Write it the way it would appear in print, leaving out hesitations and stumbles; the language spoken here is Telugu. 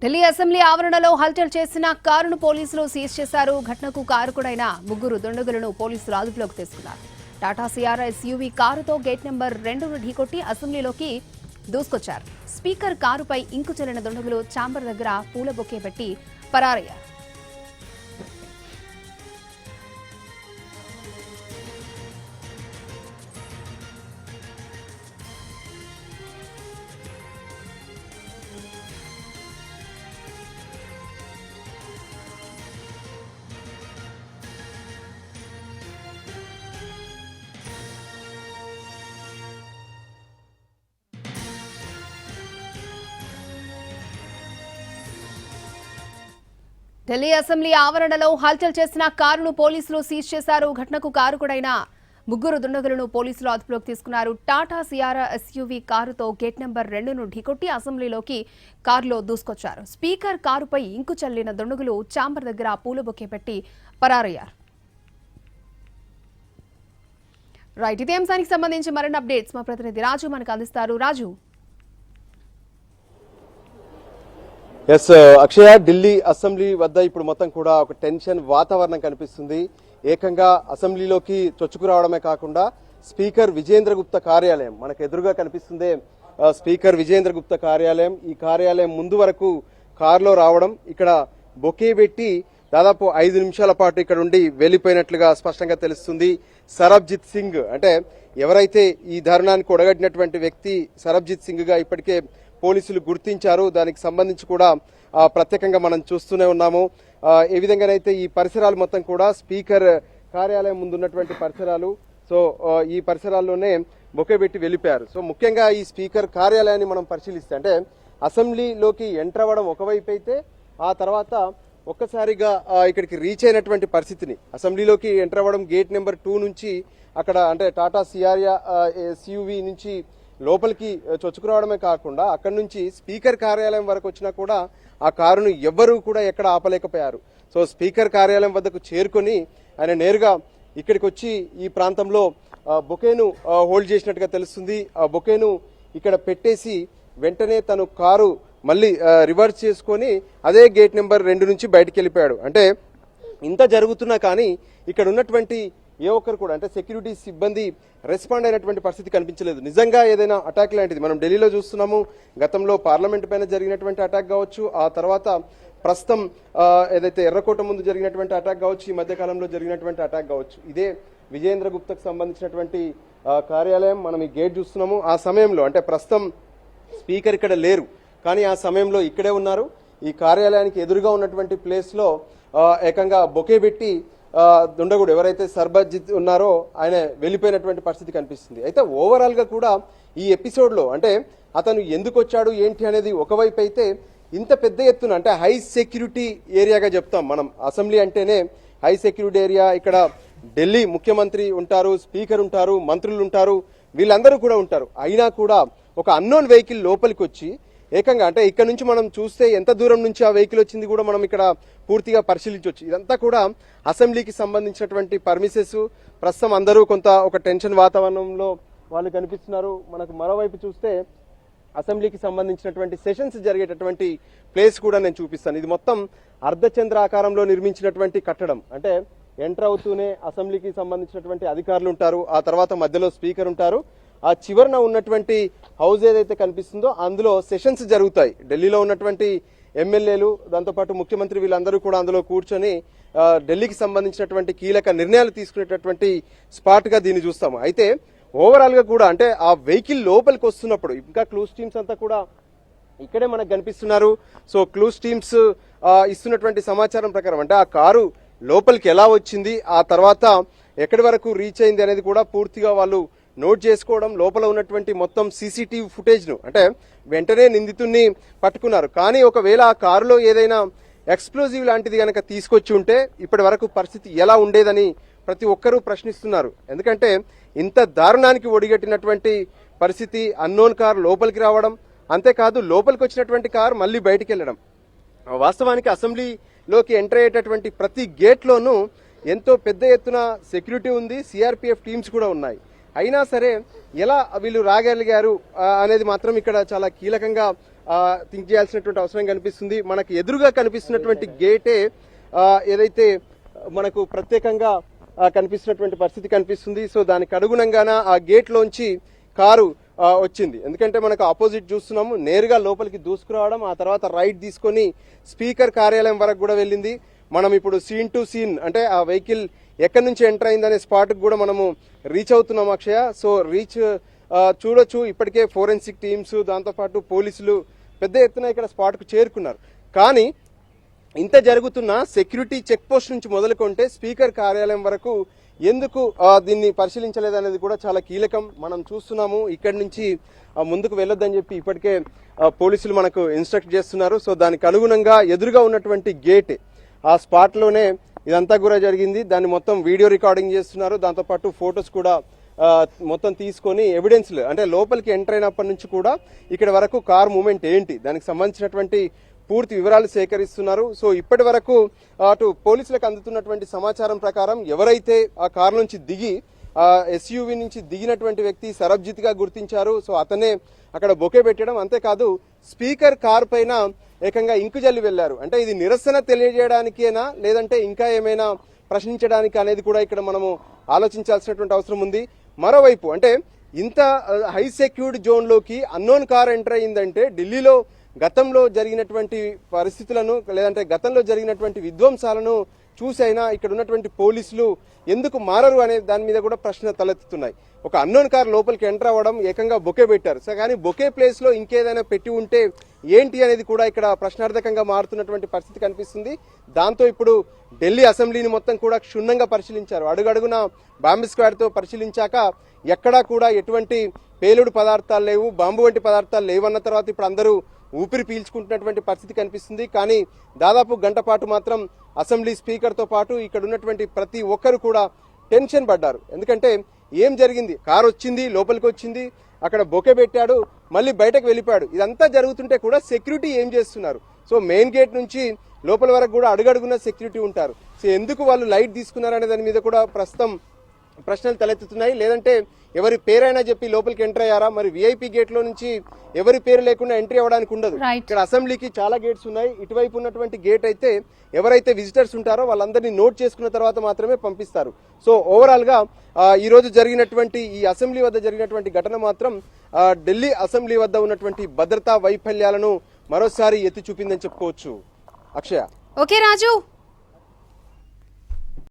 ఢిల్లీ అసెంబ్లీ ఆవరణలో హల్చల్ చేసిన కారును పోలీసులు సీజ్ చేశారు. ఘటనకు కారకుడైన ముగ్గురు దుండగులను పోలీసులు అదుపులోకి తీసుకున్నారు. టాటా సియారా ఎస్యూవీ కారుతో గేట్ నెంబర్ 2ను ఢీకొట్టి అసెంబ్లీలోకి దూసుకొచ్చారు. స్పీకర్ కారుపై ఇంకు చెల్లిన దుండగులు ఛాంబర్ దగ్గర పూల బొకే పెట్టి పరారయ్యారు. ఢిల్లీ అసెంబ్లీ ఆవరణలో హల్చల్ చేసిన కారును పోలీసులు సీజ్ చేశారు. ఘటనకు కారకుడైన ముగ్గురు దుండగులను పోలీసులు అదుపులోకి తీసుకున్నారు. టాటా సియారా ఎస్యూవీ కారుతో గేట్ నెంబర్ 2ను ఢీకొట్టి అసెంబ్లీలోకి కారులో దూసుకొచ్చారు. స్పీకర్ కారుపై ఇంకు చల్లిన దుండగులు ఛాంబర్ దగ్గర పూల బొకే పెట్టి పరారయ్యారు. రైట్, ఇదే అంశానికి సంబంధించి మరిన్ని అప్డేట్స్ మా ప్రతినిధి రాజు మనకు అందిస్తారు. రాజు. ఎస్ అక్షయ, ఢిల్లీ అసెంబ్లీ వద్ద ఇప్పుడు మొత్తం కూడా ఒక టెన్షన్ వాతావరణం కనిపిస్తుంది. ఏకంగా అసెంబ్లీలోకి చొచ్చుకురావడమే కాకుండా స్పీకర్ విజేంద్ర గుప్తా కార్యాలయం మనకు ఎదురుగా కనిపిస్తుంది. స్పీకర్ విజేంద్ర గుప్తా కార్యాలయం, ఈ కార్యాలయం ముందు వరకు కారులో రావడం, ఇక్కడ బొకే పెట్టి దాదాపు 5 నిమిషాల పాటు ఇక్కడ ఉండి వెళ్లిపోయినట్లుగా స్పష్టంగా తెలుస్తుంది. సరబ్జిత్ సింగ్ అంటే ఎవరైతే ఈ ధర్నానికి ఒడగట్టినటువంటి వ్యక్తి సరబ్జిత్ సింగ్ గా ఇప్పటికే పోలీసులు గుర్తించారు. దానికి సంబంధించి కూడా ప్రత్యేకంగా మనం చూస్తూనే ఉన్నాము. ఏ విధంగానైతే ఈ పరిసరాలు మొత్తం కూడా స్పీకర్ కార్యాలయం ముందున్నటువంటి పరిసరాలు, సో ఈ పరిసరాల్లోనే బొకే పెట్టి వెళ్ళిపోయారు. సో ముఖ్యంగా ఈ స్పీకర్ కార్యాలయాన్ని మనం పరిశీలిస్తే అంటే అసెంబ్లీలోకి ఎంటర్ అవ్వడం ఒకవైపు అయితే, ఆ తర్వాత ఒక్కసారిగా ఇక్కడికి రీచ్ అయినటువంటి పరిస్థితిని, అసెంబ్లీలోకి ఎంటర్ అవ్వడం గేట్ నెంబర్ 2 నుంచి అక్కడ అంటే టాటా సియారా ఎస్యూవీ నుంచి లోపలికి చొచ్చుకురావడమే కాకుండా అక్కడి నుంచి స్పీకర్ కార్యాలయం వరకు వచ్చినా కూడా ఆ కారును ఎవ్వరూ కూడా ఎక్కడ ఆపలేకపోయారు. సో స్పీకర్ కార్యాలయం వద్దకు చేరుకొని ఆయన నేరుగా ఇక్కడికి వచ్చి ఈ ప్రాంతంలో బొకేను హోల్డ్ చేసినట్టుగా తెలుస్తుంది. ఆ బొకేను ఇక్కడ పెట్టేసి వెంటనే తను కారు మళ్ళీ రివర్స్ చేసుకొని అదే గేట్ నెంబర్ 2 నుంచి బయటకు వెళ్ళిపోయాడు. అంటే ఇంత జరుగుతున్నా కానీ ఇక్కడ ఉన్నటువంటి ఏ ఒక్కరు కూడా అంటే సెక్యూరిటీ సిబ్బంది రెస్పాండ్ అయినటువంటి పరిస్థితి కనిపించలేదు. నిజంగా ఏదైనా అటాక్ లాంటిది మనం ఢిల్లీలో చూస్తున్నాము. గతంలో పార్లమెంట్ పైన జరిగినటువంటి అటాక్ కావచ్చు, ఆ తర్వాత ప్రస్తుతం ఏదైతే ఎర్రకోట ముందు జరిగినటువంటి అటాక్ కావచ్చు, ఈ మధ్య కాలంలో జరిగినటువంటి అటాక్ కావచ్చు, ఇదే విజేంద్ర గుప్తాకు సంబంధించినటువంటి కార్యాలయం. మనం ఈ గేట్ చూస్తున్నాము. ఆ సమయంలో అంటే ప్రస్తుతం స్పీకర్ ఇక్కడ లేరు, కానీ ఆ సమయంలో ఇక్కడే ఉన్నారు. ఈ కార్యాలయానికి ఎదురుగా ఉన్నటువంటి ప్లేస్ లో ఏకంగా బొకే పెట్టి దుండగుడు ఎవరైతే సర్బజిత్ ఉన్నారో ఆయన వెళ్ళిపోయినటువంటి పరిస్థితి కనిపిస్తుంది. అయితే ఓవరాల్ గా కూడా ఈ ఎపిసోడ్ లో అంటే అతను ఎందుకు వచ్చాడు ఏంటి అనేది ఒకవైపు అయితే, ఇంత పెద్ద ఎత్తున అంటే హై సెక్యూరిటీ ఏరియాగా చెప్తాం మనం. అసెంబ్లీ అంటేనే హై సెక్యూరిటీ ఏరియా. ఇక్కడ ఢిల్లీ ముఖ్యమంత్రి ఉంటారు, స్పీకర్ ఉంటారు, మంత్రులు ఉంటారు, వీళ్ళందరూ కూడా ఉంటారు. అయినా కూడా ఒక అన్నోన్ వెహికల్ లోపలికి వచ్చి ఏకంగా అంటే ఇక్కడ నుంచి మనం చూస్తే ఎంత దూరం నుంచి ఆ వెహికల్ వచ్చింది కూడా మనం ఇక్కడ పూర్తిగా పరిశీలించవచ్చు. ఇదంతా కూడా అసెంబ్లీకి సంబంధించినటువంటి పర్మిసెస్. ప్రస్తుతం అందరూ కొంత ఒక టెన్షన్ వాతావరణంలో వాళ్ళు కనిపిస్తున్నారు. మనకు మరోవైపు చూస్తే అసెంబ్లీకి సంబంధించినటువంటి సెషన్స్ జరిగేటటువంటి ప్లేస్ కూడా నేను చూపిస్తాను. ఇది మొత్తం అర్ధచంద్రాకారంలో నిర్మించినటువంటి కట్టడం. అంటే ఎంటర్ అవుతూనే అసెంబ్లీకి సంబంధించినటువంటి అధికారులు ఉంటారు, ఆ తర్వాత మధ్యలో స్పీకర్ ఉంటారు, ఆ చివరన ఉన్నటువంటి హౌస్ ఏదైతే కనిపిస్తుందో అందులో సెషన్స్ జరుగుతాయి. ఢిల్లీలో ఉన్నటువంటి ఎమ్మెల్యేలు, దాంతోపాటు ముఖ్యమంత్రి, వీళ్ళందరూ కూడా అందులో కూర్చొని ఢిల్లీకి సంబంధించినటువంటి కీలక నిర్ణయాలు తీసుకునేటటువంటి స్పాట్ గా దీన్ని చూస్తాము. అయితే ఓవరాల్ గా కూడా అంటే ఆ వెహికల్ లోపలికి వస్తున్నప్పుడు ఇంకా క్లూస్ టీమ్స్ అంతా కూడా ఇక్కడే మనకు కనిపిస్తున్నారు. సో క్లూస్ టీమ్స్ ఇస్తున్నటువంటి సమాచారం ప్రకారం అంటే ఆ కారు లోపలికి ఎలా వచ్చింది, ఆ తర్వాత ఎక్కడి వరకు రీచ్ అయింది అనేది కూడా పూర్తిగా వాళ్ళు నోట్ చేసుకోవడం, లోపల ఉన్నటువంటి మొత్తం సీసీటీవీ ఫుటేజ్ ను అంటే వెంటనే నిందితుడిని పట్టుకున్నారు. కానీ ఒకవేళ ఆ కారులో ఏదైనా ఎక్స్ప్లోజివ్ లాంటిది కనుక తీసుకొచ్చి ఉంటే ఇప్పటి వరకు పరిస్థితి ఎలా ఉండేదని ప్రతి ఒక్కరూ ప్రశ్నిస్తున్నారు. ఎందుకంటే ఇంత దారుణానికి ఒడిగట్టినటువంటి పరిస్థితి, అన్నోన్ కారు లోపలికి రావడం, అంతేకాదు లోపలికి వచ్చినటువంటి కారు మళ్ళీ బయటికి వెళ్లడం. వాస్తవానికి అసెంబ్లీలోకి ఎంటర్ అయ్యేటటువంటి ప్రతి గేట్ లోనూ ఎంతో పెద్ద ఎత్తున సెక్యూరిటీ ఉంది, సిఆర్పీఎఫ్ టీమ్స్ కూడా ఉన్నాయి. అయినా సరే ఎలా వీళ్ళు రాగలిగారు అనేది మాత్రం ఇక్కడ చాలా కీలకంగా థింక్ చేయాల్సినటువంటి అవసరం కనిపిస్తుంది. మనకు ఎదురుగా కనిపిస్తున్నటువంటి గేటే ఏదైతే మనకు ప్రత్యేకంగా కనిపిస్తున్నటువంటి పరిస్థితి కనిపిస్తుంది. సో దానికి అనుగుణంగాన ఆ గేట్ లోంచి కారు వచ్చింది. ఎందుకంటే మనకు ఆపోజిట్ చూస్తున్నాము, నేరుగా లోపలికి దూసుకురావడం, ఆ తర్వాత రైట్ తీసుకొని స్పీకర్ కార్యాలయం వరకు కూడా వెళ్ళింది. మనం ఇప్పుడు సీన్ టు సీన్ అంటే ఆ వెహికల్ ఎక్కడి నుంచి ఎంటర్ అయిందనే స్పాట్ కూడా మనము రీచ్ అవుతున్నాం అక్షయ. సో రీచ్ చూడొచ్చు, ఇప్పటికే ఫోరెన్సిక్ టీమ్స్ దాంతోపాటు పోలీసులు పెద్ద ఎత్తున ఇక్కడ స్పాట్కు చేరుకున్నారు. కానీ ఇంత జరుగుతున్న సెక్యూరిటీ చెక్ పోస్ట్ నుంచి మొదలుకొంటే స్పీకర్ కార్యాలయం వరకు ఎందుకు దీన్ని పరిశీలించలేదనేది కూడా చాలా కీలకం. మనం చూస్తున్నాము ఇక్కడి నుంచి ముందుకు వెళ్ళొద్దని చెప్పి ఇప్పటికే పోలీసులు మనకు ఇన్స్ట్రక్ట్ చేస్తున్నారు. సో దానికి అనుగుణంగా ఎదురుగా ఉన్నటువంటి గేట్ ఆ స్పాట్ లోనే ఇదంతా కూడా జరిగింది. దాన్ని మొత్తం వీడియో రికార్డింగ్ చేస్తున్నారు. దాంతోపాటు ఫొటోస్ కూడా మొత్తం తీసుకొని ఎవిడెన్స్లు అంటే లోపలికి ఎంటర్ అయినప్పటి నుంచి కూడా ఇక్కడ వరకు కార్ మూవ్మెంట్ ఏంటి దానికి సంబంధించినటువంటి పూర్తి వివరాలు సేకరిస్తున్నారు. సో ఇప్పటి వరకు అటు పోలీసులకు అందుతున్నటువంటి సమాచారం ప్రకారం ఎవరైతే ఆ కారు నుంచి దిగి ఎస్యూవి నుంచి దిగినటువంటి వ్యక్తి సరబ్జిత్ గా గుర్తించారు. సో అతనే అక్కడ బొకే పెట్టడం, అంతేకాదు స్పీకర్ కార్ పైన ఏకంగా ఇంకు జల్లి వెళ్లారు. అంటే ఇది నిరసన తెలియజేయడానికేనా లేదంటే ఇంకా ఏమైనా ప్రశ్నించడానికి అనేది కూడా ఇక్కడ మనము ఆలోచించాల్సినటువంటి అవసరం ఉంది. మరోవైపు అంటే ఇంత హై సెక్యూర్డ్ జోన్ లోకి అన్నోన్ కార్ ఎంటర్ అయిందంటే ఢిల్లీలో గతంలో జరిగినటువంటి పరిస్థితులను లేదంటే గతంలో జరిగినటువంటి విధ్వంసాలను చూసైనా ఇక్కడ ఉన్నటువంటి పోలీసులు ఎందుకు మారరు అనే దాని మీద కూడా ప్రశ్న తలెత్తుతున్నాయి. ఒక అన్నోన్ కార్ లోపలికి ఎంటర్ అవ్వడం, ఏకంగా బొకే పెట్టారు. సో కానీ బొకే ప్లేస్ లో ఇంకేదైనా పెట్టి ఉంటే ఏంటి అనేది కూడా ఇక్కడ ప్రశ్నార్థకంగా మారుతున్నటువంటి పరిస్థితి కనిపిస్తుంది. దాంతో ఇప్పుడు ఢిల్లీ అసెంబ్లీని మొత్తం కూడా క్షుణ్ణంగా పరిశీలించారు. అడుగడుగున బాంబ్ స్క్వాడ్ తో పరిశీలించాక ఎక్కడా కూడా ఎటువంటి పేలుడు పదార్థాలు లేవు, బాంబు వంటి పదార్థాలు లేవన్న తర్వాత ఇప్పుడు అందరూ ఊపిరి పీల్చుకుంటున్నటువంటి పరిస్థితి కనిపిస్తుంది. కానీ దాదాపు గంట పాటు మాత్రం అసెంబ్లీ స్పీకర్ తో పాటు ఇక్కడ ఉన్నటువంటి ప్రతి ఒక్కరు కూడా టెన్షన్ పడ్డారు. ఎందుకంటే ఏం జరిగింది, కారు వచ్చింది, లోపలికి వచ్చింది, అక్కడ బొకే పెట్టాడు, మళ్ళీ బయటకు వెళ్ళిపోయాడు. ఇదంతా జరుగుతుంటే కూడా సెక్యూరిటీ ఏం చేస్తున్నారు? సో మెయిన్ గేట్ నుంచి లోపల వరకు కూడా అడుగడుగున్న సెక్యూరిటీ ఉంటారు. సో ఎందుకు వాళ్ళు లైట్ తీసుకున్నారు అనే దాని మీద కూడా ప్రస్తుతం ప్రశ్నలు తలెత్తుతున్నాయి. లేదంటే ఎవరి పేరైనా చెప్పి లోపలికి ఎంటర్ అయ్యారా? మరి విఐపి గేట్ లో నుంచి ఎవరి పేరు లేకుండా ఎంట్రీ అవ్వడానికి ఉండదు. ఇక్కడ అసెంబ్లీకి చాలా గేట్స్ ఉన్నాయి. ఇటువైపు ఉన్నటువంటి గేట్ అయితే ఎవరైతే విజిటర్స్ ఉంటారో వాళ్ళందరినీ నోట్ చేసుకున్న తర్వాత మాత్రమే పంపిస్తారు. సో ఓవరాల్ గా ఈ రోజు జరిగినటువంటి ఈ అసెంబ్లీ వద్ద జరిగినటువంటి ఘటన మాత్రం ఢిల్లీ అసెంబ్లీ వద్ద ఉన్నటువంటి భద్రతా వైఫల్యాలను మరోసారి ఎత్తి చూపిందని చెప్పుకోవచ్చు. అక్షయ. ఓకే రాజు.